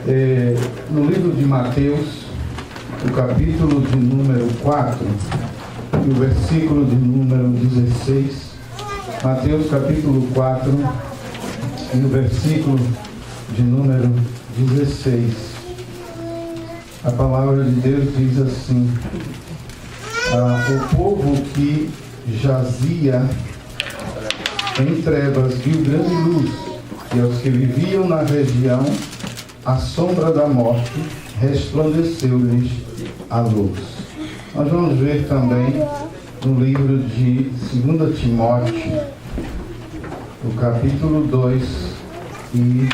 No livro de Mateus, o capítulo de número 4 e o versículo de número 16. Mateus capítulo 4 e o versículo de número 16. A palavra de Deus diz assim: o povo que jazia em trevas viu grande luz, e aos que viviam na região a sombra da morte resplandeceu-lhes a luz. Nós vamos ver também no livro de 2 Timóteo, o capítulo 2 e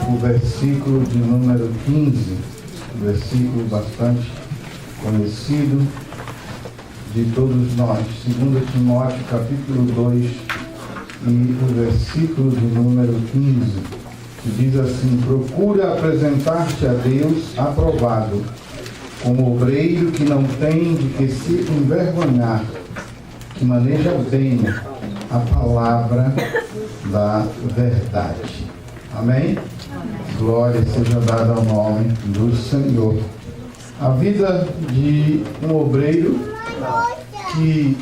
o versículo de número 15, um versículo bastante conhecido de todos nós. 2 Timóteo, capítulo 2 e o versículo de número 15, que diz assim: procura apresentar-te a Deus aprovado, como obreiro que não tem de que se envergonhar, que maneja bem a palavra da verdade. Amém? Glória seja dada ao nome do Senhor. A vida de um obreiro que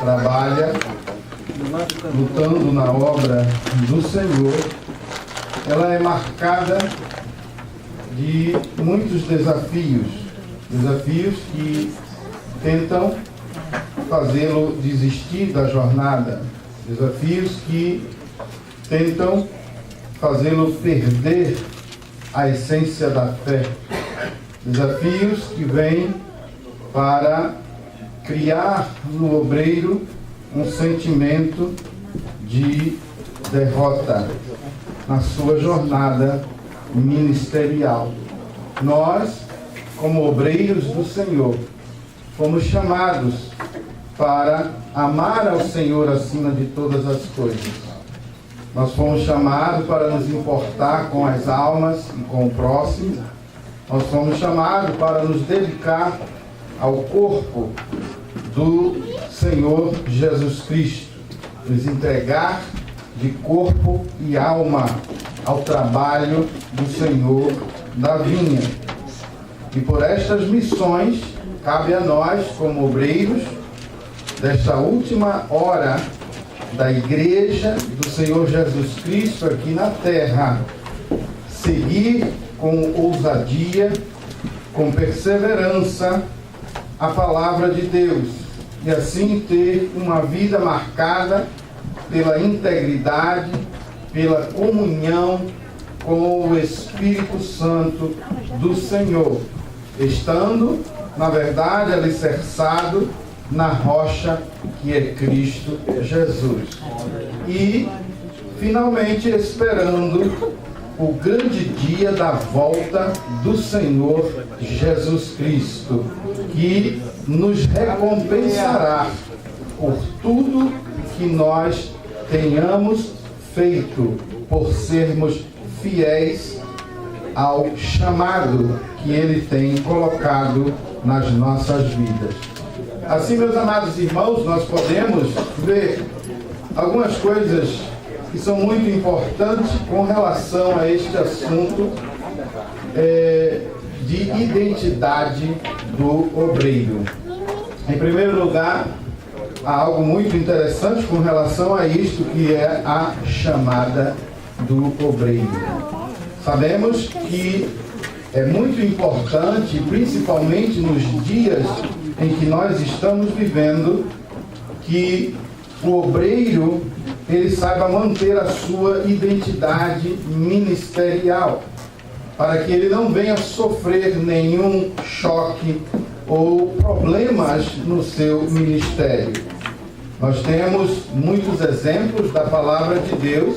trabalha lutando na obra do Senhor, ela é marcada de muitos desafios que tentam fazê-lo desistir da jornada, desafios que tentam fazê-lo perder a essência da fé, desafios que vêm para criar no obreiro um sentimento de derrota na sua jornada ministerial. Nós, como obreiros do Senhor, fomos chamados para amar ao Senhor acima de todas as coisas. Nós fomos chamados para nos importar com as almas e com o próximo. Nós fomos chamados para nos dedicar ao corpo do Senhor Jesus Cristo, nos entregar de corpo e alma ao trabalho do Senhor da vinha. E por estas missões, cabe a nós, como obreiros desta última hora da Igreja do Senhor Jesus Cristo aqui na terra, seguir com ousadia, com perseverança, a palavra de Deus, e assim ter uma vida marcada pela integridade, pela comunhão com o Espírito Santo do Senhor, estando, na verdade, alicerçado na rocha que é Cristo Jesus. E, finalmente, esperando o grande dia da volta do Senhor Jesus Cristo, que nos recompensará por tudo que nós tenhamos feito, por sermos fiéis ao chamado que Ele tem colocado nas nossas vidas. Assim, meus amados irmãos, nós podemos ver algumas coisas que são muito importantes com relação a este assunto de identidade do obreiro. Em primeiro lugar, há algo muito interessante com relação a isto, que é a chamada do obreiro. Sabemos que é muito importante, principalmente nos dias em que nós estamos vivendo, que o obreiro ele saiba manter a sua identidade ministerial, para que ele não venha sofrer nenhum choque ou problemas no seu ministério. Nós temos muitos exemplos da palavra de Deus,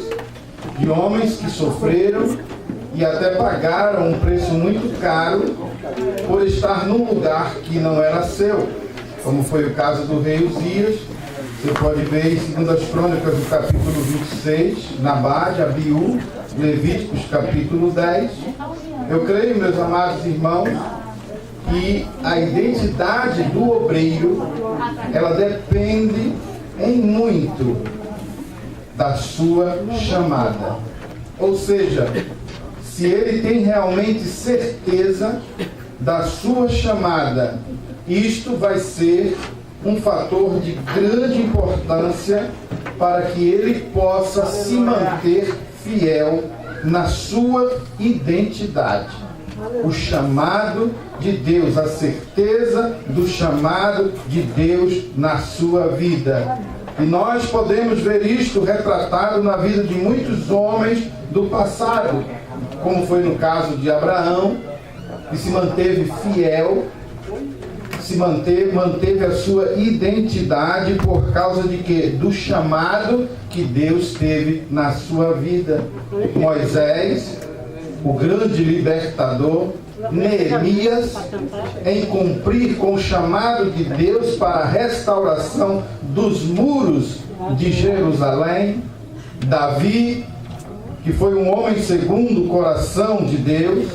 de homens que sofreram e até pagaram um preço muito caro por estar num lugar que não era seu, como foi o caso do rei Uzias. Você pode ver em 2 Crônicas, do capítulo 26, Nabade, Abiú, Levíticos, capítulo 10. Eu creio, meus amados irmãos, que a identidade do obreiro, ela depende em muito da sua chamada. Ou seja, se ele tem realmente certeza da sua chamada, isto vai ser um fator de grande importância para que ele possa se manter fiel na sua identidade. O chamado de Deus, a certeza do chamado de Deus na sua vida. E nós podemos ver isto retratado na vida de muitos homens do passado, como foi no caso de Abraão, que se manteve fiel, manteve a sua identidade por causa de quê? Do chamado que Deus teve na sua vida. Moisés, o grande libertador, Neemias, em cumprir com o chamado de Deus para a restauração dos muros de Jerusalém, Davi, que foi um homem segundo o coração de Deus,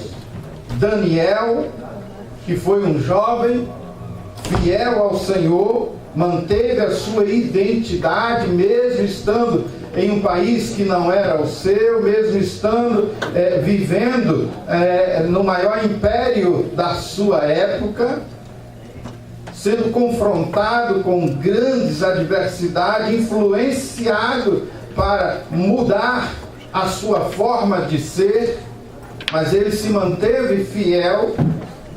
Daniel, que foi um jovem fiel ao Senhor, manteve a sua identidade, mesmo estando em um país que não era o seu, mesmo estando vivendo no maior império da sua época, sendo confrontado com grandes adversidades, influenciado para mudar a sua forma de ser, mas ele se manteve fiel.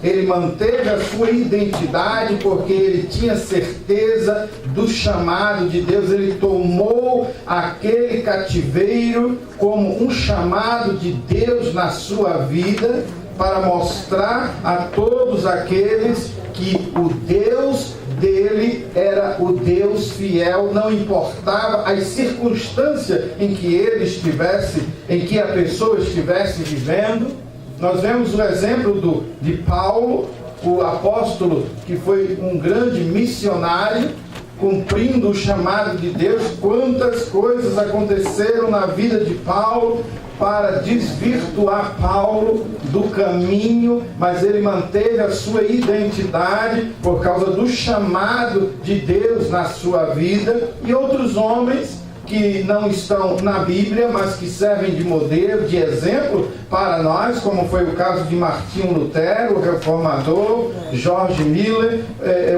Ele manteve a sua identidade porque ele tinha certeza do chamado de Deus. Ele tomou aquele cativeiro como um chamado de Deus na sua vida para mostrar a todos aqueles que o Deus dele era o Deus fiel, não importava as circunstâncias em que ele estivesse, em que a pessoa estivesse vivendo. Nós vemos o exemplo de Paulo, o apóstolo que foi um grande missionário, cumprindo o chamado de Deus. Quantas coisas aconteceram na vida de Paulo para desvirtuar Paulo do caminho, mas ele manteve a sua identidade por causa do chamado de Deus na sua vida. E outros homens que não estão na Bíblia, mas que servem de modelo, de exemplo para nós, como foi o caso de Martinho Lutero, o reformador, George Miller,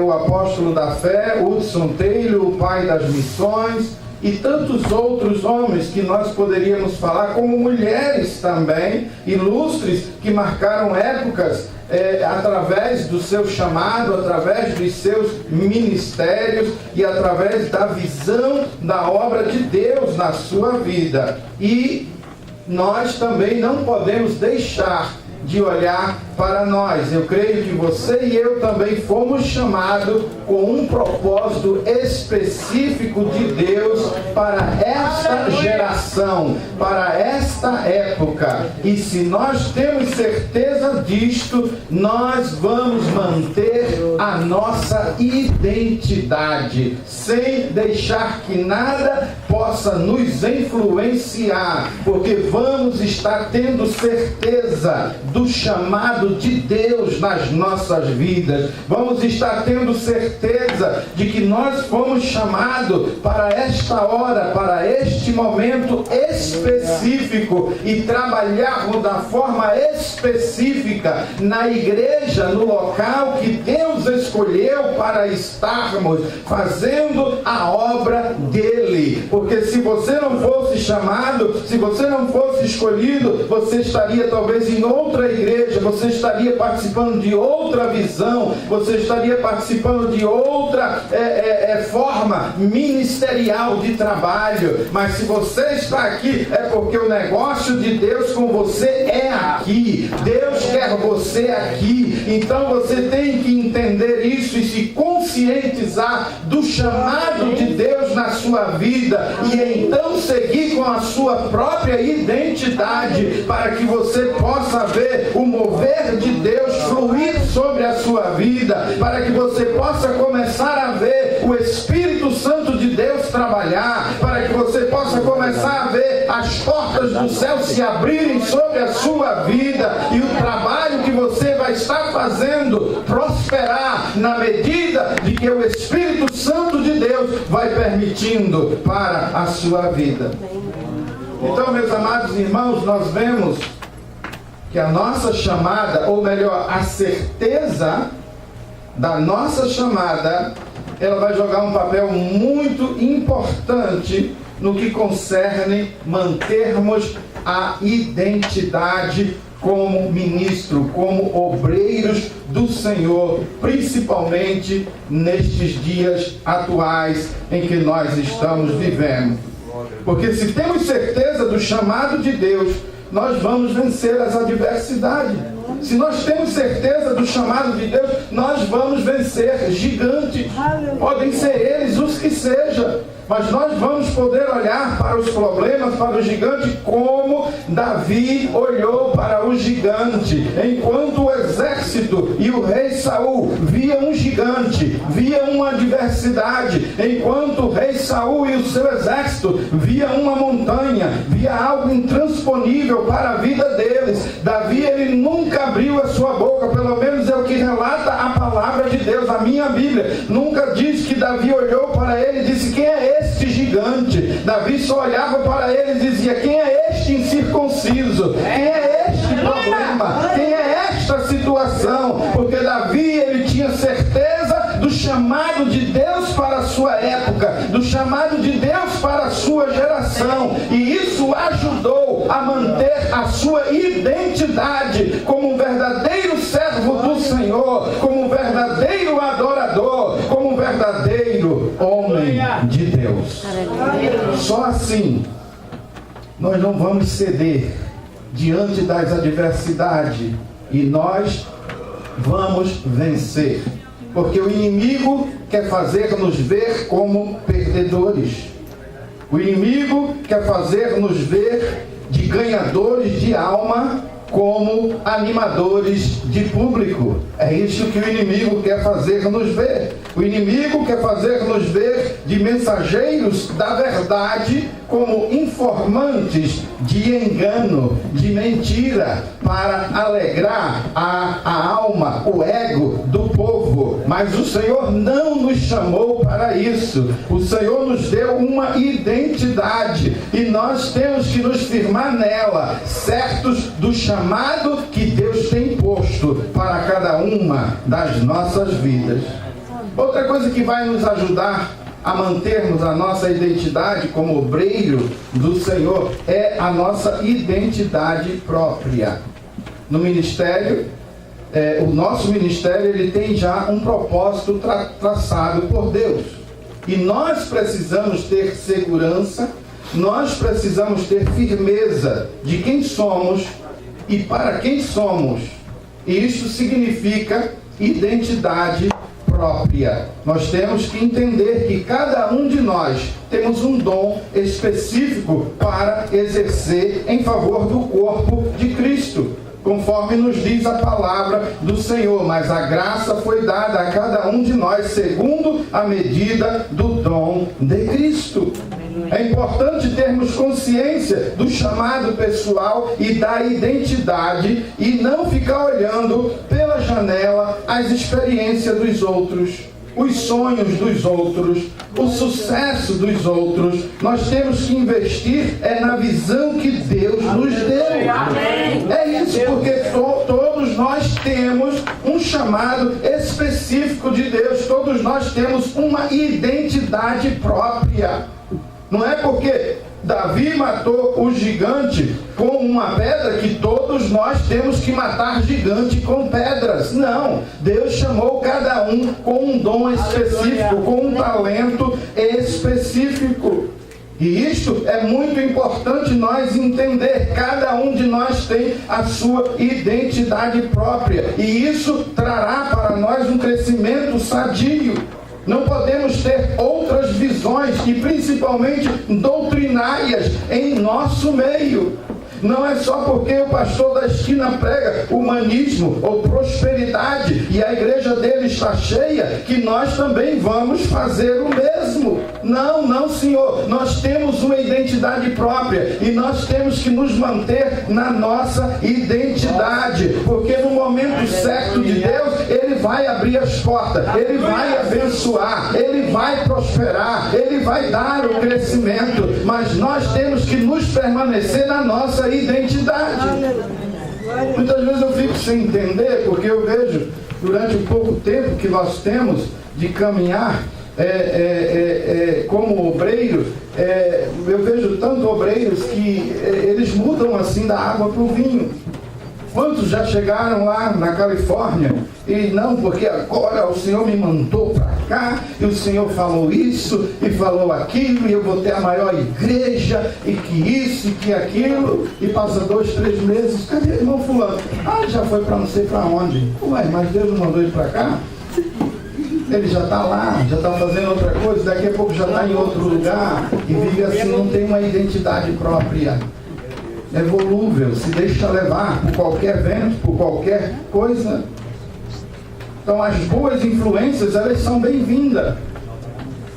o apóstolo da fé, Hudson Taylor, o pai das missões, e tantos outros homens que nós poderíamos falar, como mulheres também, ilustres, que marcaram épocas através do seu chamado, através dos seus ministérios e através da visão da obra de Deus na sua vida. E nós também não podemos deixar de olhar para nós. Eu creio que você e eu também fomos chamados com um propósito específico de Deus para esta geração, para esta época. E se nós temos certeza disto, nós vamos manter a nossa identidade, sem deixar que nada possa nos influenciar, porque vamos estar tendo certeza do chamado de Deus nas nossas vidas. Vamos estar tendo certeza de que nós fomos chamados para esta hora, para este momento específico e trabalharmos da forma específica na igreja, no local que Deus escolheu para estarmos fazendo a obra dele. Porque se você não fosse chamado, se você não fosse escolhido, você estaria talvez em outra igreja, você estaria participando de outra visão, você estaria participando de outra forma ministerial de trabalho. Mas se você está aqui, é porque o negócio de Deus com você é aqui. Deus quer você aqui. Então você tem que entender isso e se conscientizar do chamado de Deus na sua vida e então seguir com a sua própria identidade, para que você possa ver o mover de Deus fluir sobre a sua vida, para que você possa começar a ver o Espírito Santo de Deus trabalhar, para que você possa começar a ver as portas do céu se abrirem sobre a sua vida e o trabalho que você vai estar fazendo prosperar na medida de que o Espírito Santo de Deus vai permitindo para a sua vida. Então, meus amados irmãos, nós vemos que a nossa chamada, ou melhor, a certeza da nossa chamada, ela vai jogar um papel muito importante no que concerne mantermos a identidade como ministro, como obreiros do Senhor, principalmente nestes dias atuais em que nós estamos vivendo. Porque se temos certeza do chamado de Deus, nós vamos vencer as adversidades. Se nós temos certeza do chamado de Deus, nós vamos vencer gigantes. Podem ser eles os que sejam, mas nós vamos poder olhar para os problemas, para o gigante, como Davi olhou para o gigante. Enquanto o exército e o rei Saul via um gigante, via uma adversidade, enquanto o rei Saul e o seu exército via uma montanha, via algo intransponível para a vida deles, Davi, ele nunca abriu a sua boca, pelo menos é o que relata a palavra de Deus. A minha Bíblia nunca diz que Davi olhou para ele e disse: quem é este gigante? Davi só olhava para ele e dizia: quem é este incircunciso? Quem é este problema? Quem é esta situação? Porque Davi, ele tinha certeza do chamado de Deus para a sua época, do chamado de Deus para a sua geração, e isso ajudou a manter a sua identidade como um verdadeiro servo do Senhor, como um verdadeiro adorador, como um verdadeiro homem de Deus. Só assim nós não vamos ceder diante das adversidades, e nós vamos vencer. Porque o inimigo quer fazer-nos ver como perdedores. O inimigo quer fazer-nos ver de ganhadores de alma como animadores de público. É isso que o inimigo quer fazer-nos ver. O inimigo quer fazer-nos ver de mensageiros da verdade como informantes de engano, de mentira, para alegrar a alma, o ego do povo. Mas o Senhor não nos chamou para isso. O Senhor nos deu uma identidade e nós temos que nos firmar nela, certos do chamado que Deus tem posto para cada uma das nossas vidas. Outra coisa que vai nos ajudar a mantermos a nossa identidade como obreiro do Senhor é a nossa identidade própria. No ministério, o nosso ministério, ele tem já um propósito traçado por Deus. E nós precisamos ter segurança, nós precisamos ter firmeza de quem somos e para quem somos. E isso significa identidade própria. Nós temos que entender que cada um de nós temos um dom específico para exercer em favor do corpo de Cristo, conforme nos diz a palavra do Senhor. Mas a graça foi dada a cada um de nós segundo a medida do dom de Cristo. É importante termos consciência do chamado pessoal e da identidade e não ficar olhando pela janela as experiências dos outros, os sonhos dos outros, o sucesso dos outros. Nós temos que investir na visão que Deus nos deu. É isso, porque todos nós temos um chamado específico de Deus, todos nós temos uma identidade própria. Não é porque Davi matou o gigante com uma pedra que todos nós temos que matar gigante com pedras. Não, Deus chamou cada um com um dom específico, com um talento específico. E isso é muito importante nós entender. Cada um de nós tem a sua identidade própria, e isso trará para nós um crescimento sadio. Não podemos ter outras visões, e principalmente doutrinárias, em nosso meio. Não é só porque o pastor da esquina prega humanismo ou prosperidade e a igreja dele está cheia que nós também vamos fazer o mesmo. Não, não, Senhor. Nós temos uma identidade própria e nós temos que nos manter na nossa identidade, porque no momento certo de Deus, Ele vai abrir as portas, Ele vai abençoar, Ele vai prosperar, Ele vai dar o crescimento, mas nós temos que nos permanecer na nossa identidade. Muitas vezes eu fico sem entender, porque eu vejo, durante o pouco tempo que nós temos de caminhar como obreiro, eu vejo tantos obreiros que eles mudam assim da água para o vinho. Quantos já chegaram lá na Califórnia e não, porque agora o Senhor me mandou para cá, e o Senhor falou isso e falou aquilo, e eu vou ter a maior igreja, e que isso e que aquilo, e passa 2, 3 meses, cadê o irmão fulano? Ah, já foi para não sei para onde. Ué, mas Deus não mandou ele para cá? Ele já está lá, já está fazendo outra coisa, daqui a pouco já está em outro lugar, e vive assim, não tem uma identidade própria. É volúvel, se deixa levar por qualquer vento, por qualquer coisa. Então as boas influências, elas são bem-vindas.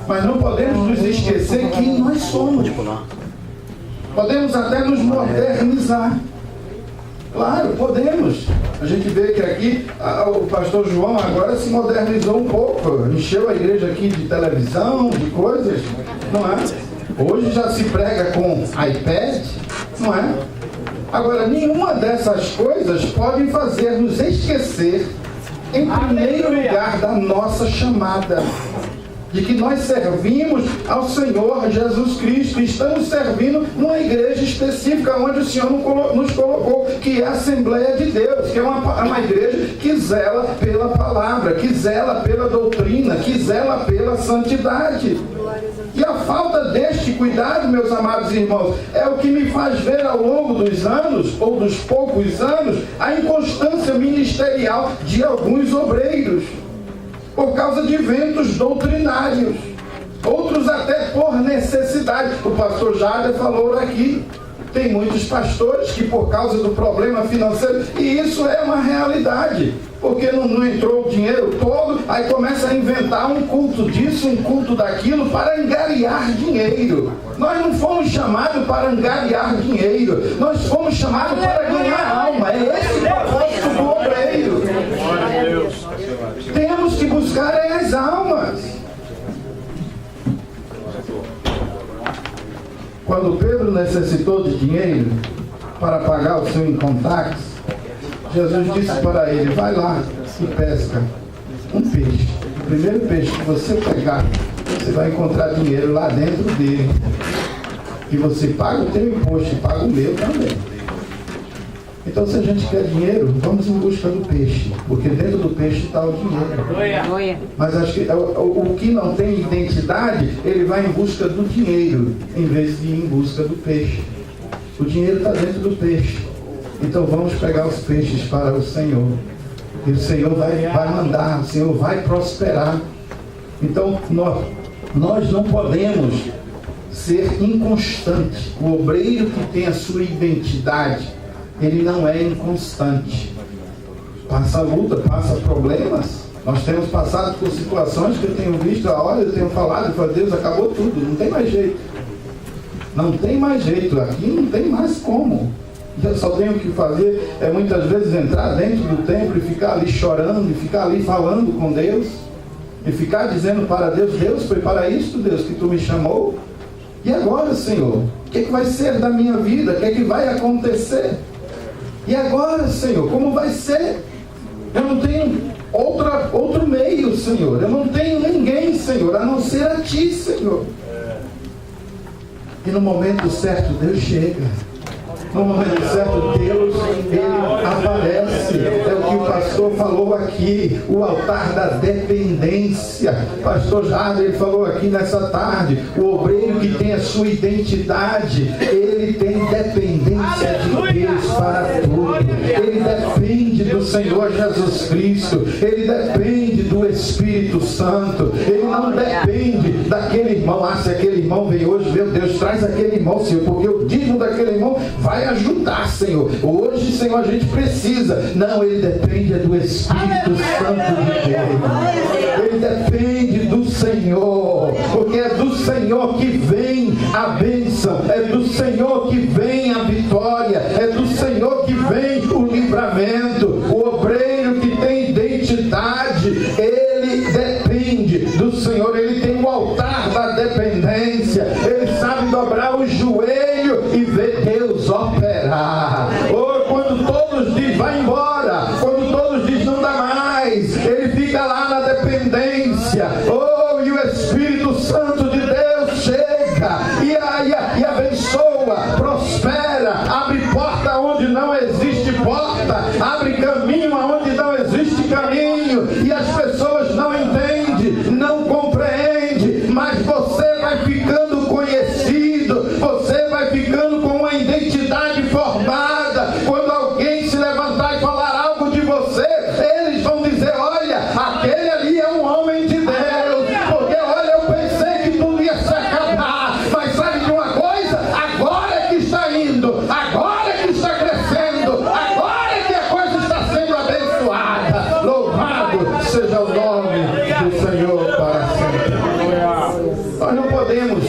Mas não podemos nos esquecer quem nós somos. Podemos até nos modernizar. Claro, podemos. A gente vê que aqui o pastor João agora se modernizou um pouco. Encheu a igreja aqui de televisão, de coisas, não é? Hoje já se prega com iPad, não é? Agora, nenhuma dessas coisas pode fazer nos esquecer, em primeiro lugar, da nossa chamada. De que nós servimos ao Senhor Jesus Cristo. Estamos servindo numa igreja específica onde o Senhor nos colocou, que é a Assembleia de Deus, que é uma igreja que zela pela palavra, que zela pela doutrina, que zela pela santidade. E a falta deste cuidado, meus amados irmãos, é o que me faz ver ao longo dos anos, ou dos poucos anos, a inconstância ministerial de alguns obreiros, por causa de ventos doutrinários, outros até por necessidade. O pastor Jader falou aqui, tem muitos pastores que por causa do problema financeiro, e isso é uma realidade, porque não entrou o dinheiro todo, aí começa a inventar um culto disso, um culto daquilo, para angariar dinheiro. Nós não fomos chamados para angariar dinheiro, nós fomos chamados para ganhar alma. É esse o propósito do obreiro. Temos que buscar as almas. Quando Pedro necessitou de dinheiro para pagar o seu income tax, Jesus disse para ele: vai lá e pesca um peixe. O primeiro peixe que você pegar, você vai encontrar dinheiro lá dentro dele. E você paga o teu imposto e paga o meu também. Então, se a gente quer dinheiro, vamos em busca do peixe, porque dentro do peixe está o dinheiro. Mas acho que o que não tem identidade, ele vai em busca do dinheiro, em vez de ir em busca do peixe. O dinheiro está dentro do peixe. Então vamos pegar os peixes para o Senhor. E o Senhor vai mandar, o Senhor vai prosperar. Então nós não podemos ser inconstantes. O obreiro que tem a sua identidade, ele não é inconstante. Passa luta, passa problemas. Nós temos passado por situações que eu tenho visto, olha, eu tenho falado, para Deus, acabou tudo, não tem mais jeito. Não tem mais jeito, aqui não tem mais como. Eu só tenho que fazer, muitas vezes, entrar dentro do templo e ficar ali chorando, e ficar ali falando com Deus, e ficar dizendo para Deus: Deus, foi para isso, Deus, que Tu me chamou? E agora, Senhor, o que vai ser da minha vida? O que vai acontecer? E agora, Senhor, como vai ser? Eu não tenho outro meio, Senhor. Eu não tenho ninguém, Senhor, a não ser a Ti, Senhor. E no momento certo, Deus chega. No momento certo, Deus, Ele aparece. É o que o pastor falou aqui, o altar da dependência. Pastor Jader falou aqui nessa tarde, o obreiro que tem a sua identidade, ele tem dependência de Deus para tudo. Ele depende do Senhor Jesus Cristo. Ele depende do Espírito Santo. Ele não depende daquele irmão. Ah, se aquele irmão vem hoje, meu Deus, traz aquele irmão, Senhor, porque o dízimo daquele irmão vai ajudar, Senhor. Hoje, Senhor, a gente precisa. Não, ele depende do Espírito Santo de Deus. Ele depende do Senhor, porque é do Senhor que vem a bênção, é do Senhor que vem a vitória, é do Senhor que vem o livramento. O obreiro que tem identidade, ele depende do Senhor. Ele tem o altar da dependência. Ele sabe dobrar o joelho e ver Deus operar. Ou quando todos dizem abre caminho aonde não existe caminho, e as pessoas não entendem, não compreendem, mas você vai ficando conhecido, você vai ficando com uma identidade formada. Quando alguém se levantar e falar algo de você, eles vão dizer: olha, aquele ali é um homem de Deus, porque olha, eu pensei que tu ia se acabar, mas sabe de uma coisa? Agora é que está indo, agora é que está crescendo, agora é que a coisa está sendo abençoada. Louvado seja o nome do Senhor para sempre. Nós não podemos,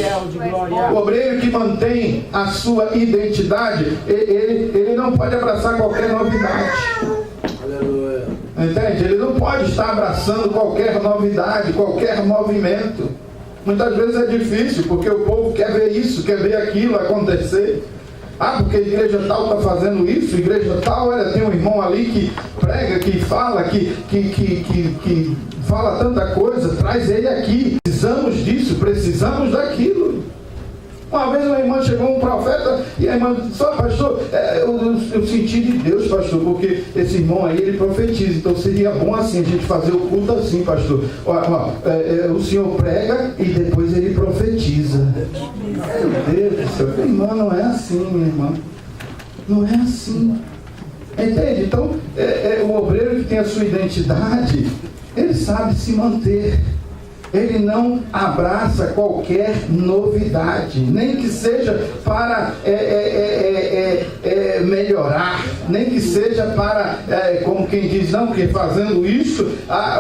o obreiro que mantém a sua identidade, ele não pode abraçar qualquer novidade. Entende? Ele não pode estar abraçando qualquer novidade, qualquer movimento. Muitas vezes é difícil, porque o povo quer ver isso, quer ver aquilo acontecer. Ah, porque a igreja tal está fazendo isso, a igreja tal, olha, tem um irmão ali que prega, que fala, que fala tanta coisa, traz ele aqui. Precisamos disso, precisamos daquilo. Uma vez uma irmã chegou, um profeta, e a irmã disse: só pastor, eu senti de Deus, pastor, porque esse irmão aí, ele profetiza, então seria bom assim, a gente fazer o culto assim, pastor. O senhor prega e depois ele profetiza. Meu Deus do céu, irmã, não é assim, minha irmã. Não é assim. Entende? Então, o obreiro que tem a sua identidade, ele sabe se manter. Ele não abraça qualquer novidade, nem que seja para melhorar, nem que seja para, como quem diz, não, que fazendo isso,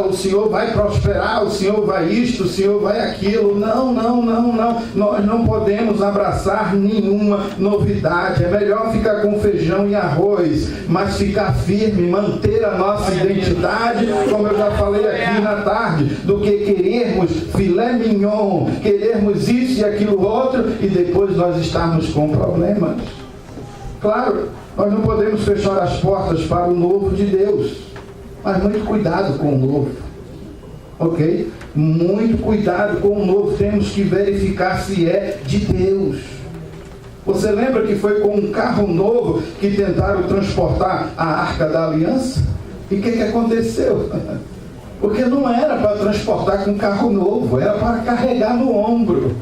o Senhor vai prosperar, o Senhor vai isto, o Senhor vai aquilo. Não. Nós não podemos abraçar nenhuma novidade. É melhor ficar com feijão e arroz, mas ficar firme, manter a nossa identidade, como eu já falei aqui na tarde, do que querermos filé mignon, querermos isso e aquilo outro, e depois nós estarmos com problemas. Claro, nós não podemos fechar as portas para o novo de Deus, mas muito cuidado com o novo, ok? Muito cuidado com o novo. Temos que verificar se é de Deus. Você lembra que foi com um carro novo que tentaram transportar a Arca da Aliança? E o que aconteceu? Porque não era para transportar com carro novo, era para carregar no ombro.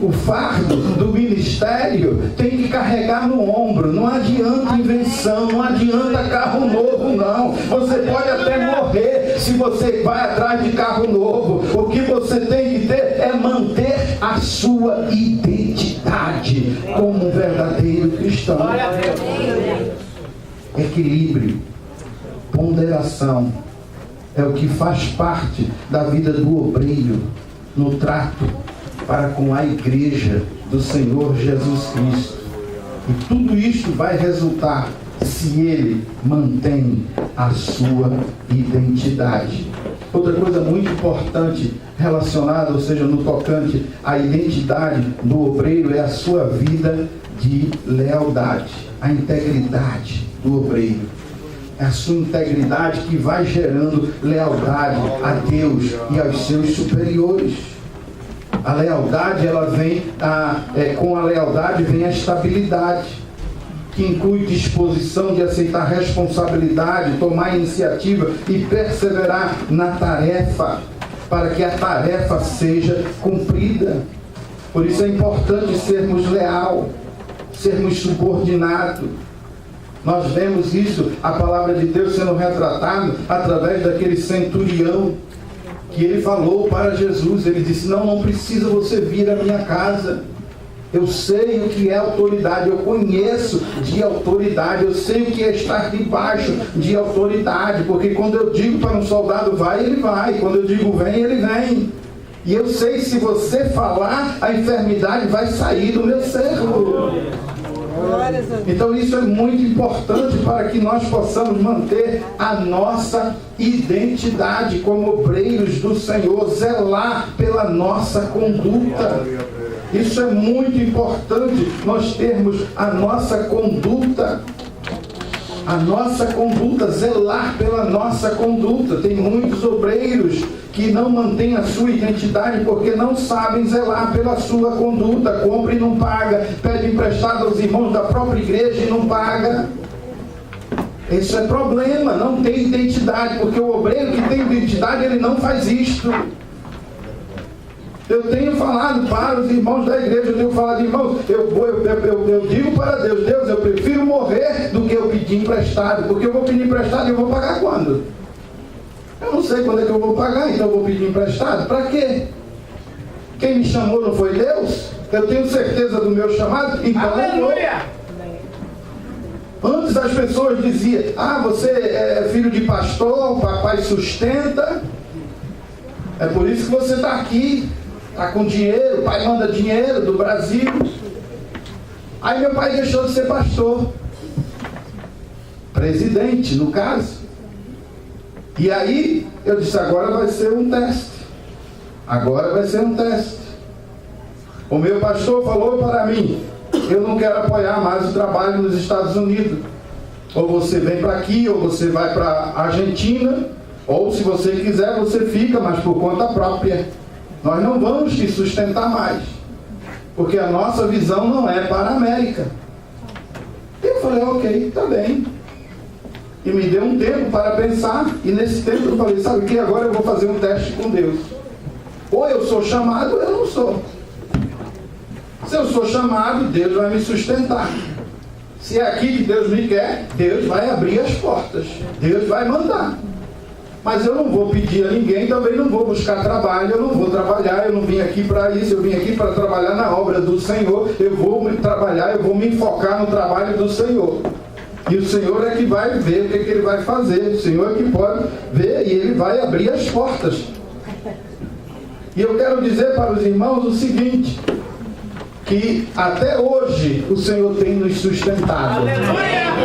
O fardo do ministério tem que carregar no ombro. Não adianta invenção, não adianta carro novo, não. Você pode até morrer se você vai atrás de carro novo. O que você tem que ter é manter a sua identidade como um verdadeiro cristão. Equilíbrio, ponderação, é o que faz parte da vida do obreiro no trato para com a igreja do Senhor Jesus Cristo. E tudo isto vai resultar se ele mantém a sua identidade. Outra coisa muito importante relacionada, ou seja, no tocante à identidade do obreiro, é a sua vida de lealdade, a integridade do obreiro. É a sua integridade que vai gerando lealdade a Deus e aos seus superiores. A lealdade, ela vem, com a lealdade vem a estabilidade, que inclui disposição de aceitar responsabilidade, tomar iniciativa e perseverar na tarefa, para que a tarefa seja cumprida. Por isso é importante sermos leais, sermos subordinados. Nós vemos isso, a palavra de Deus sendo retratada através daquele centurião, que ele falou para Jesus. Ele disse: não precisa você vir à minha casa. Eu sei o que é autoridade, eu conheço de autoridade, eu sei o que é estar debaixo de autoridade, porque quando eu digo para um soldado vai, ele vai, quando eu digo vem, ele vem. E eu sei, se você falar, a enfermidade vai sair do meu servo. Então isso é muito importante para que nós possamos manter a nossa identidade como obreiros do Senhor, zelar pela nossa conduta. Isso é muito importante, nós termos a nossa conduta, zelar pela nossa conduta. Tem muitos obreiros que não mantêm a sua identidade porque não sabem zelar pela sua conduta. Compra e não paga, pede emprestado aos irmãos da própria igreja e não paga. Isso é problema, não tem identidade, porque o obreiro que tem identidade, ele não faz isto. Eu tenho falado para os irmãos da igreja, eu tenho falado, irmãos, eu digo para Deus, eu prefiro morrer do que eu pedir emprestado, porque eu vou pedir emprestado e eu vou pagar quando? Eu não sei quando é que eu vou pagar, então eu vou pedir emprestado. Para quê? Quem me chamou não foi Deus? Eu tenho certeza do meu chamado, então aleluia! Antes as pessoas diziam, você é filho de pastor, o papai sustenta, é por isso que você está aqui. Está com dinheiro, o pai manda dinheiro do Brasil. Aí meu pai deixou de ser pastor, presidente no caso. E aí eu disse, agora vai ser um teste. Agora vai ser um teste. O meu pastor falou para mim, eu não quero apoiar mais o trabalho nos Estados Unidos. Ou você vem para aqui, ou você vai para a Argentina, ou se você quiser você fica, mas por conta própria. Nós não vamos te sustentar mais, porque a nossa visão não é para a América. Eu falei, ok, está bem. E me deu um tempo para pensar, e nesse tempo eu falei, sabe o que? Agora eu vou fazer um teste com Deus. Ou eu sou chamado, ou eu não sou. Se eu sou chamado, Deus vai me sustentar. Se é aqui que Deus me quer, Deus vai abrir as portas. Deus vai mandar. Mas eu não vou pedir a ninguém, também não vou buscar trabalho, eu não vou trabalhar, eu não vim aqui para isso, eu vim aqui para trabalhar na obra do Senhor, eu vou trabalhar, eu vou me enfocar no trabalho do Senhor. E o Senhor é que vai ver o que Ele vai fazer, o Senhor é que pode ver e Ele vai abrir as portas. E eu quero dizer para os irmãos o seguinte, que até hoje o Senhor tem nos sustentado.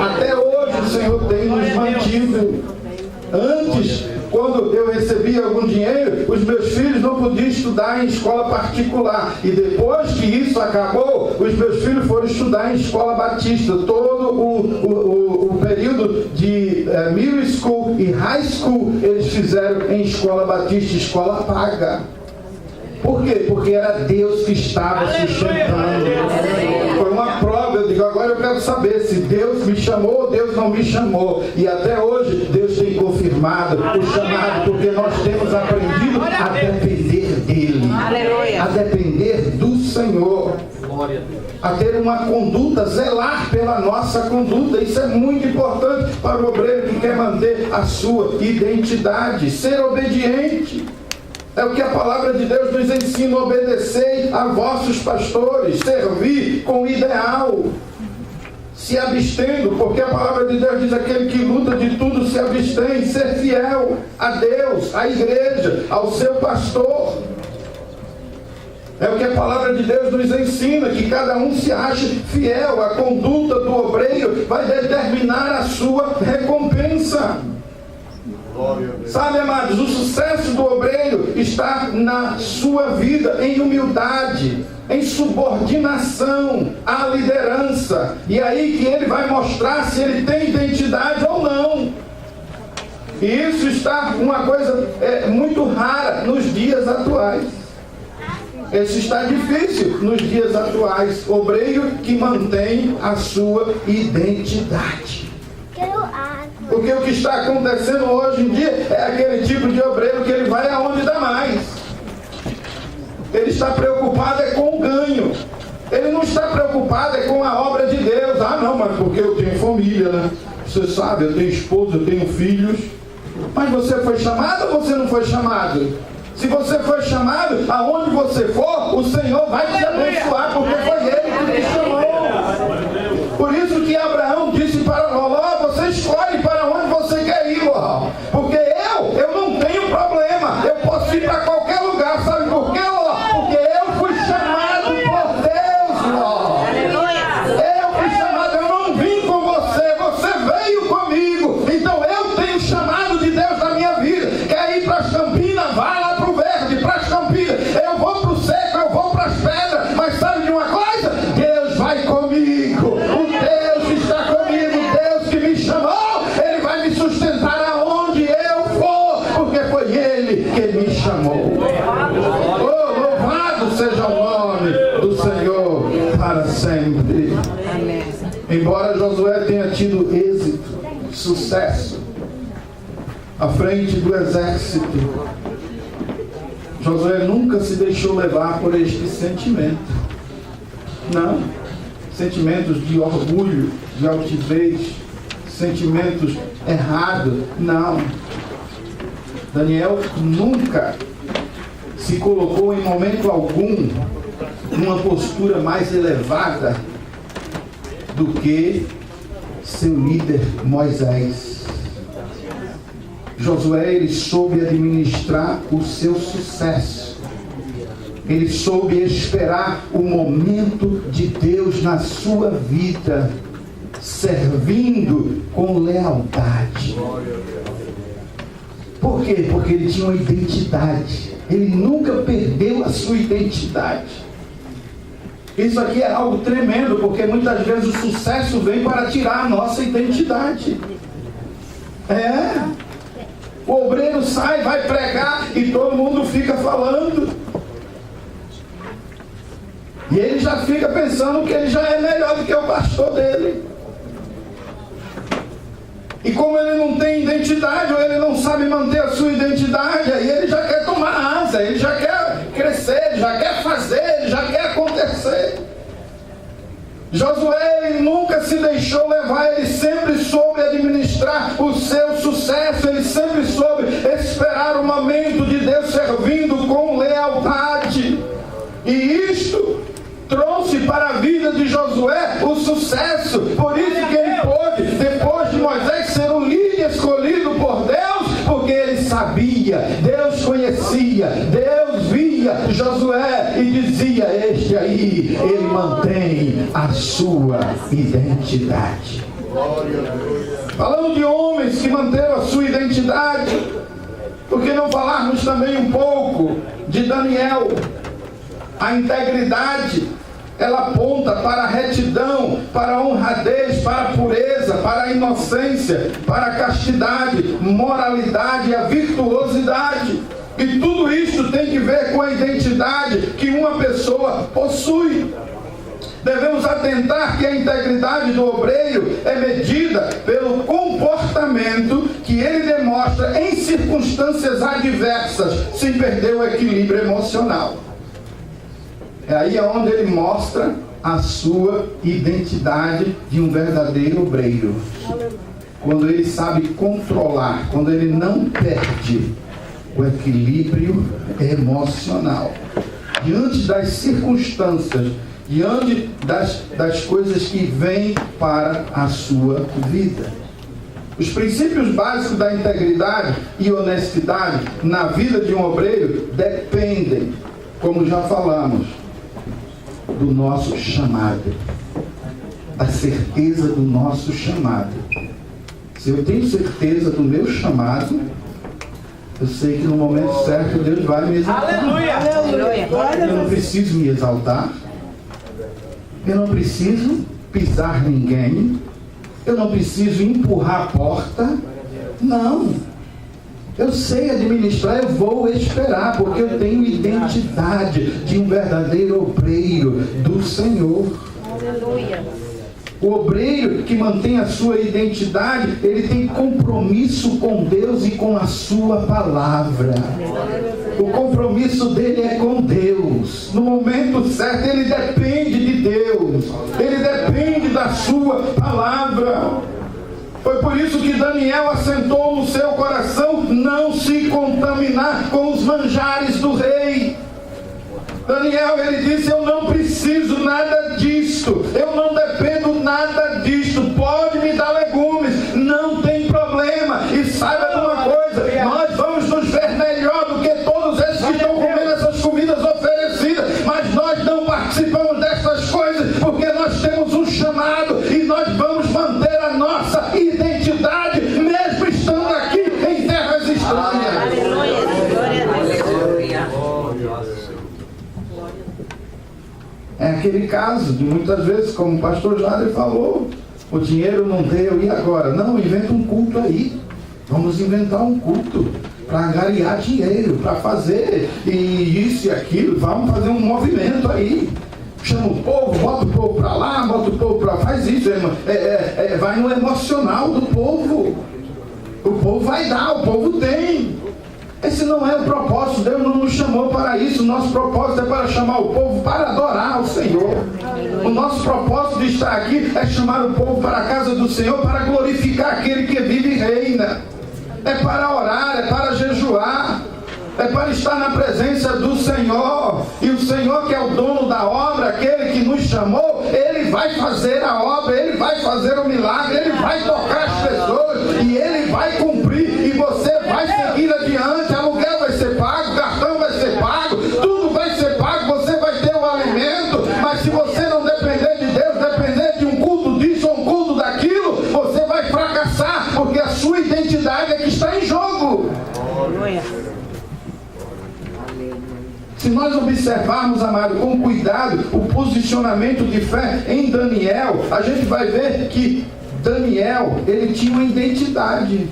Até hoje o Senhor tem nos mantido. Antes, quando eu recebia algum dinheiro, os meus filhos não podiam estudar em escola particular. E depois que isso acabou, os meus filhos foram estudar em escola batista. Todo o período de middle school e high school, eles fizeram em escola batista, escola paga. Por quê? Porque era Deus que estava sustentando. Foi uma prova, eu digo, agora eu quero saber se Deus me chamou ou Deus não me chamou. E até hoje Deus tem confirmado o chamado, porque nós temos aprendido a depender dEle, a depender do Senhor, a ter uma conduta, zelar pela nossa conduta. Isso é muito importante para o obreiro que quer manter a sua identidade, ser obediente. É o que a palavra de Deus nos ensina, obedecer a vossos pastores, servir com ideal, se abstendo, porque a palavra de Deus diz, aquele que luta de tudo se abstém, ser fiel a Deus, à igreja, ao seu pastor. É o que a palavra de Deus nos ensina, que cada um se ache fiel. A conduta do obreiro vai determinar a sua recompensa. Sabe, amados, o sucesso do obreiro está na sua vida em humildade, em subordinação à liderança. E aí que ele vai mostrar se ele tem identidade ou não. E isso está uma coisa muito rara nos dias atuais. Isso está difícil nos dias atuais. Obreiro que mantém a sua identidade. Porque o que está acontecendo hoje em dia é aquele tipo de obreiro que ele vai aonde dá mais. Ele está preocupado com o ganho. Ele não está preocupado com a obra de Deus. Não, mas porque eu tenho família, né? Você sabe, eu tenho esposa, eu tenho filhos. Mas você foi chamado ou você não foi chamado? Se você foi chamado, aonde você for, o Senhor vai te abençoar, porque foi Ele que te chamou. Por isso que Abraão disse para Ló, você escolhe para onde você quer ir, Ló. Porque eu não tenho problema. Eu posso ir para qualquer lugar. Sabe por quê, Ló? Porque eu fui chamado por Deus, Ló. Eu fui chamado, eu não vim com você. Você veio comigo. Então eu tenho chamado de Deus na minha vida. Quer ir para as Campinas? Vai lá para o verde, para as Campinas. Eu vou para o seco, eu vou para as pedras. Mas sabe de uma coisa? Deus vai comigo. Chamou. Oh, louvado seja o nome do Senhor para sempre. Embora Josué tenha tido êxito, sucesso à frente do exército. Josué nunca se deixou levar por este sentimento. Não. Sentimentos de orgulho, de altivez, sentimentos errados. Não. Daniel nunca se colocou em momento algum numa postura mais elevada do que seu líder Moisés. Josué, ele soube administrar o seu sucesso. Ele soube esperar o momento de Deus na sua vida, servindo com lealdade. Por quê? Porque ele tinha uma identidade. Ele nunca perdeu a sua identidade. Isso aqui é algo tremendo, porque muitas vezes o sucesso vem para tirar a nossa identidade. O obreiro sai, vai pregar e todo mundo fica falando. E ele já fica pensando que ele já é melhor do que o pastor dele. E como ele não tem identidade, ou ele não sabe manter a sua identidade, aí ele já quer tomar asa, ele já quer crescer, ele já quer fazer, ele já quer acontecer. Josué, ele nunca se deixou levar, ele sempre soube administrar o seu sucesso, ele sempre soube esperar o momento de Deus, servindo com lealdade. E isto trouxe para a vida de Josué o sucesso. Por isso que ele pôde, depois de Moisés, ser um líder escolhido por Deus, porque ele sabia, Deus conhecia, Deus via Josué e dizia: este aí, ele mantém a sua identidade. Falando de homens que manteram a sua identidade, por que não falarmos também um pouco de Daniel? A integridade, ela aponta para a retidão, para a honradez, para a pureza, para a inocência, para a castidade, moralidade e a virtuosidade. E tudo isso tem que ver com a identidade que uma pessoa possui. Devemos atentar que a integridade do obreiro é medida pelo comportamento que ele demonstra em circunstâncias adversas, sem perder o equilíbrio emocional. É aí onde ele mostra a sua identidade de um verdadeiro obreiro. Quando ele sabe controlar, quando ele não perde o equilíbrio emocional. Diante das circunstâncias, diante das coisas que vêm para a sua vida. Os princípios básicos da integridade e honestidade na vida de um obreiro dependem, como já falamos, do nosso chamado, da certeza do nosso chamado. Se eu tenho certeza do meu chamado, eu sei que no momento certo Deus vai me exaltar. Aleluia! Eu não preciso me exaltar, eu não preciso pisar ninguém, eu não preciso empurrar a porta. Não, eu sei administrar, eu vou esperar, porque eu tenho identidade de um verdadeiro obreiro do Senhor. Aleluia. O obreiro que mantém a sua identidade, ele tem compromisso com Deus e com a sua palavra. O compromisso dele é com Deus. No momento certo, ele depende de Deus. Ele depende da sua palavra. Foi por isso que Daniel assentou no seu coração não se contaminar com os manjares do rei. Daniel, ele disse: eu não preciso nada disto, eu não dependo nada disto, pode me dar legumes, não tem problema. E saiba de uma coisa, nós vamos nos ver melhor do que todos esses que estão comendo essas comidas oferecidas, mas nós não participamos dessas coisas, porque nós temos um chamado e nós vamos manter a nossa identidade, mesmo estando aqui em terras estranhas. É aquele caso de muitas vezes, como o pastor Jader falou, o dinheiro não deu, e agora? Não, inventa um culto aí. Vamos inventar um culto para angariar dinheiro, para fazer e isso e aquilo. Vamos fazer um movimento aí. chama o povo, bota o povo para lá, bota o povo para lá, faz isso, vai no emocional do povo. O povo vai dar, o povo tem. Esse não é o propósito, Deus não nos chamou para isso. O nosso propósito é para chamar o povo para adorar o Senhor. O nosso propósito de estar aqui é chamar o povo para a casa do Senhor, para glorificar aquele que vive e reina. É para orar, é para jejuar, é para estar na presença do Senhor. E o Senhor, que é o dono da obra, aquele que nos chamou, Ele vai fazer a obra, Ele vai fazer o milagre, Ele vai tocar as pessoas e Ele vai cumprir. E você vai seguir adiante, aluguel vai ser pago, cartão vai ser pago, tudo vai ser pago, você vai ter o alimento. Mas se você não depender de Deus, depender de um culto disso ou um culto daquilo, você vai fracassar, porque a sua identidade é que está em jogo. Se nós observarmos, amado, com cuidado, o posicionamento de fé em Daniel, a gente vai ver que Daniel, ele tinha uma identidade.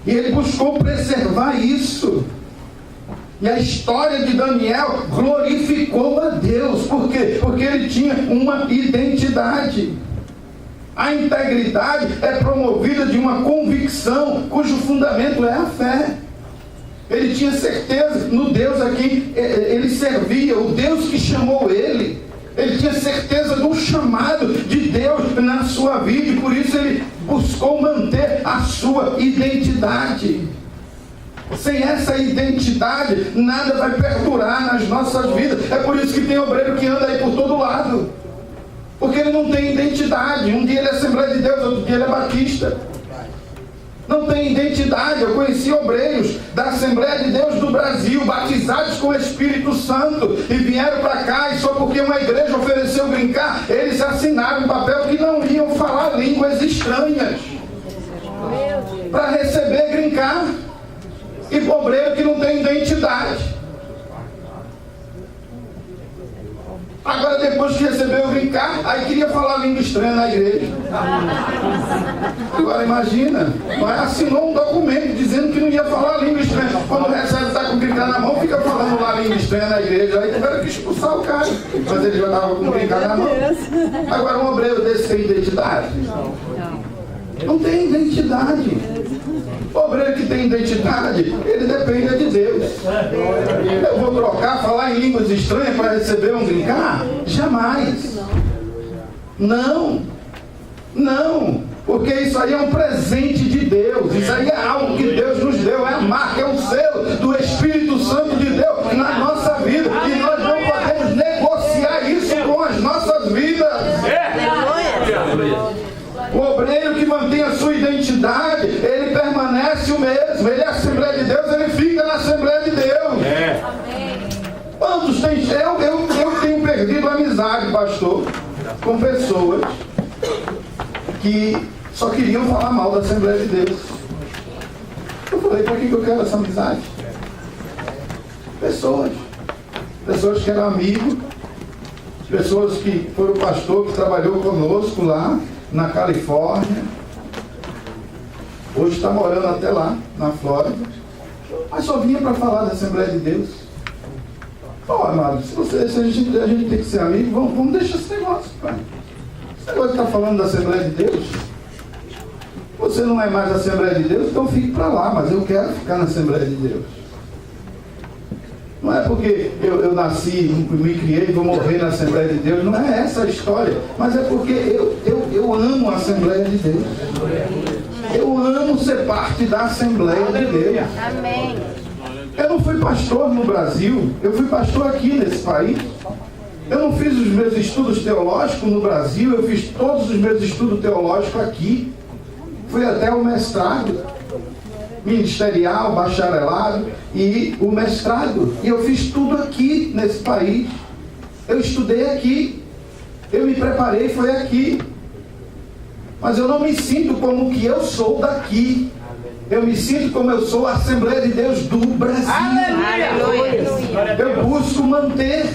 E ele buscou preservar isso. E a história de Daniel glorificou a Deus. Por quê? Porque ele tinha uma identidade. A integridade é promovida de uma convicção cujo fundamento é a fé. Ele tinha certeza no Deus a quem ele servia, o Deus que chamou ele. Ele tinha certeza do chamado de Deus na sua vida e por isso ele buscou manter a sua identidade. Sem essa identidade, nada vai perdurar nas nossas vidas. É por isso que tem obreiro que anda aí por todo lado. Porque ele não tem identidade. Um dia ele é Assembleia de Deus, outro dia ele é Batista. Não tem identidade. Eu conheci obreiros da Assembleia de Deus do Brasil, batizados com o Espírito Santo, e vieram para cá, e só porque uma igreja ofereceu green card, eles assinaram um papel que não iam falar línguas estranhas para receber green card. E obreiro que não tem identidade. Agora, depois que recebeu o green card, aí queria falar língua estranha na igreja. Agora imagina, assinou um documento dizendo que não ia falar língua estranha. Quando recebe, está com o green card na mão, fica falando lá língua estranha na igreja. Aí tiveram que expulsar o cara, mas ele já estava com o green card na mão. Agora, um obreiro desse tem identidade? Não tem identidade. O obreiro que tem identidade, ele depende de Deus. Eu vou trocar, falar em línguas estranhas para receber um green card? Jamais. Não. Não. Porque isso aí é um presente de Deus. Isso aí é algo que Deus nos deu. É a marca, é o selo do Espírito Santo de Deus na nossa vida. E nós não podemos negociar isso com as nossas vidas. O obreiro que mantém a sua identidade, ele permanece o mesmo. Ele é Assembleia de Deus, ele fica na Assembleia de Deus. Quantos tem? Eu tenho perdido amizade, pastor, com pessoas que só queriam falar mal da Assembleia de Deus. Eu falei, para que eu quero essa amizade? Pessoas que eram amigos, pessoas que foram pastor, que trabalhou conosco lá na Califórnia, hoje está morando até lá, na Flórida, mas só vinha para falar da Assembleia de Deus. Amado, se a gente tem que ser amigo, vamos deixar esse negócio, pai. Esse negócio está falando da Assembleia de Deus. Você não é mais da Assembleia de Deus, então fique para lá, mas eu quero ficar na Assembleia de Deus. Não é porque eu nasci, me criei e vou morrer na Assembleia de Deus. Não é essa a história. Mas é porque eu amo a Assembleia de Deus. Eu amo ser parte da Assembleia de Deus. Amém. Eu não fui pastor no Brasil. Eu fui pastor aqui nesse país. Eu não fiz os meus estudos teológicos no Brasil. Eu fiz todos os meus estudos teológicos aqui. Fui até o mestrado ministerial, bacharelado e o mestrado. E eu fiz tudo aqui nesse país. Eu estudei aqui. Eu me preparei, foi aqui. Mas eu não me sinto como que eu sou daqui. Eu me sinto como eu sou a Assembleia de Deus do Brasil. Aleluia. Eu busco manter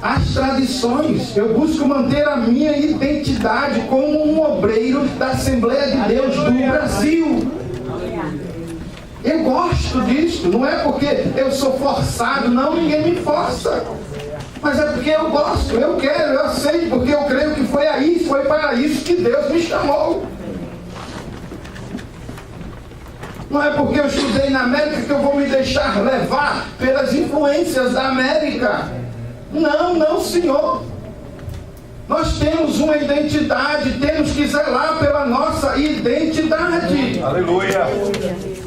as tradições. Eu busco manter a minha identidade como um obreiro da Assembleia de Deus do Brasil. Eu gosto disso, não é porque eu sou forçado, não, ninguém me força. Mas é porque eu gosto, eu quero, eu aceito, porque eu creio que foi para isso que Deus me chamou. Não é porque eu estudei na América que eu vou me deixar levar pelas influências da América. Não, não, Senhor. Nós temos uma identidade, temos que zelar pela nossa identidade. Aleluia.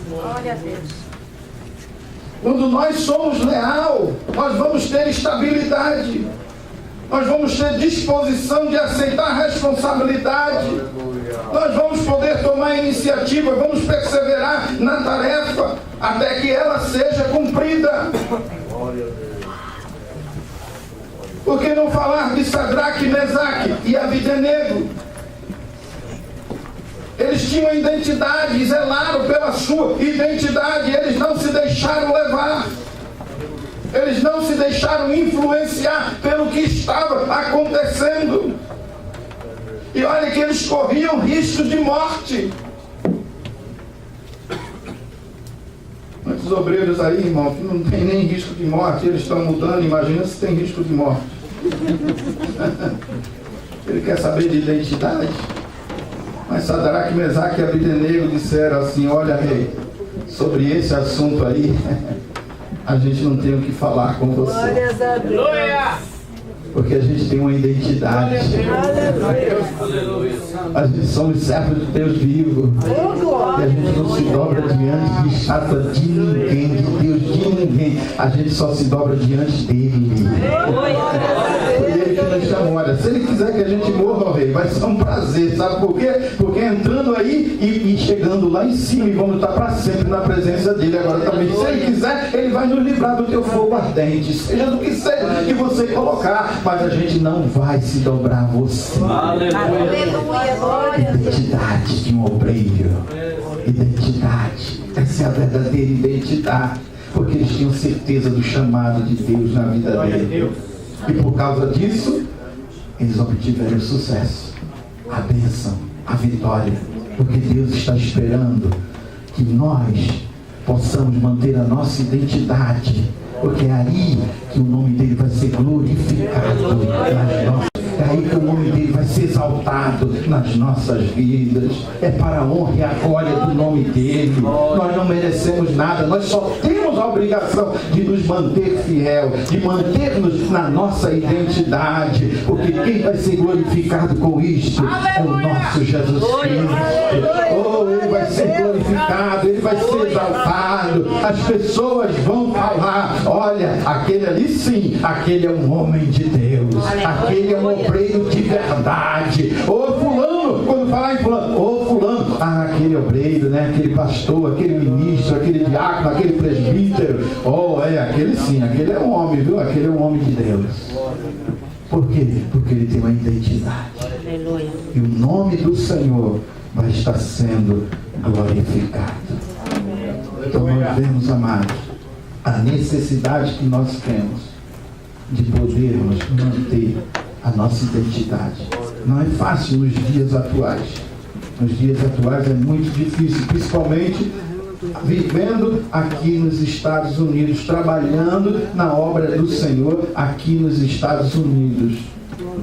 Glória a Deus. Quando nós somos leal, nós vamos ter estabilidade. Nós vamos ter disposição de aceitar responsabilidade. Nós vamos poder tomar iniciativa, vamos perseverar na tarefa até que ela seja cumprida. Por que não falar de Sadraque, Mesaque e Abidenego? Eles tinham identidade e zelaram pela sua identidade. Eles não se deixaram levar. Eles não se deixaram influenciar pelo que estava acontecendo. E olha que eles corriam risco de morte. Muitos obreiros aí, irmão, que não tem nem risco de morte, eles estão mudando, imagina se tem risco de morte. Ele quer saber de identidade? Mas Sadraque, Mesaque e Abidenego disseram assim: olha, rei, sobre esse assunto aí, a gente não tem o que falar com você. Glórias a Deus. Porque a gente tem uma identidade. A gente somos servos de Deus vivo. E a gente não se dobra diante de estátua de ninguém, de Deus de ninguém. A gente só se dobra diante dele. Foi ele que nos chamou. Olha, se ele quiser que a gente morra, rei, vai ser um prazer. Sabe por quê? Porque entrando aí e chegando lá em cima, e vamos estar para sempre na presença dele. Agora também, se ele quiser, ele vai nos livrar do teu fogo ardente. Seja do que seja que você colocar. Mas a gente não vai se dobrar a você. Aleluia, glória a Deus. Identidade de um obreiro. Identidade. Essa é a verdadeira identidade. Porque eles tinham certeza do chamado de Deus na vida dele. E por causa disso, eles obtiveram o sucesso, a bênção, a vitória. Porque Deus está esperando que nós possamos manter a nossa identidade. Porque é aí que o nome dele vai ser glorificado nas nossas. É aí que o nome dele vai ser exaltado nas nossas vidas. É para a honra e a glória do nome dele. Nós não merecemos nada. Nós só temos a obrigação de nos manter fiel, de manter-nos na nossa identidade. Porque quem vai ser glorificado com isto é o nosso Jesus Cristo. Oh, ele vai ser glorificado, ele vai ser exaltado. As pessoas vão falar: olha, aquele ali sim, aquele é um homem de Deus. Aquele é um obreiro de verdade. Ô fulano, quando falar em fulano, ô fulano, aquele obreiro, né? Aquele pastor, aquele ministro, aquele diácono, aquele presbítero. Oh, aquele sim, aquele é um homem, viu? Aquele é um homem de Deus. Por quê? Porque ele tem uma identidade. Aleluia. E o nome do Senhor vai estar sendo glorificado. Então nós vemos, amados, a necessidade que nós temos de podermos manter a nossa identidade. Não é fácil nos dias atuais. Nos dias atuais é muito difícil, principalmente vivendo aqui nos Estados Unidos, trabalhando na obra do Senhor aqui nos Estados Unidos,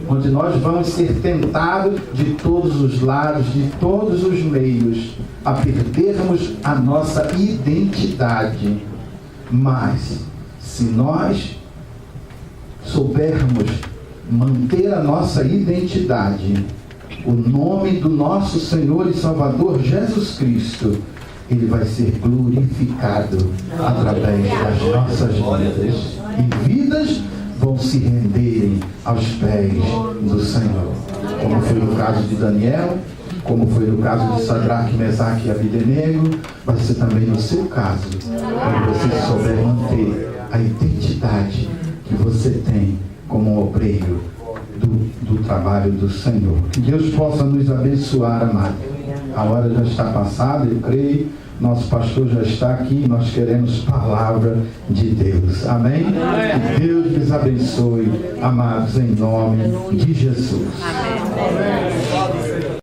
onde nós vamos ser tentados de todos os lados, de todos os meios, a perdermos a nossa identidade. Mas, se nós soubermos manter a nossa identidade, o nome do nosso Senhor e Salvador Jesus Cristo, ele vai ser glorificado através das nossas vidas. E vidas vão se renderem aos pés do Senhor. Como foi no caso de Daniel, como foi no caso de Sadraque, Mesaque e Abidenego, vai ser também no seu caso, quando você souber manter a identidade que você tem como um obreiro do trabalho do Senhor. Que Deus possa nos abençoar, amado. A hora já está passada, eu creio. Nosso pastor já está aqui. Nós queremos palavra de Deus. Amém? Que Deus nos abençoe, amados, em nome de Jesus. Amém.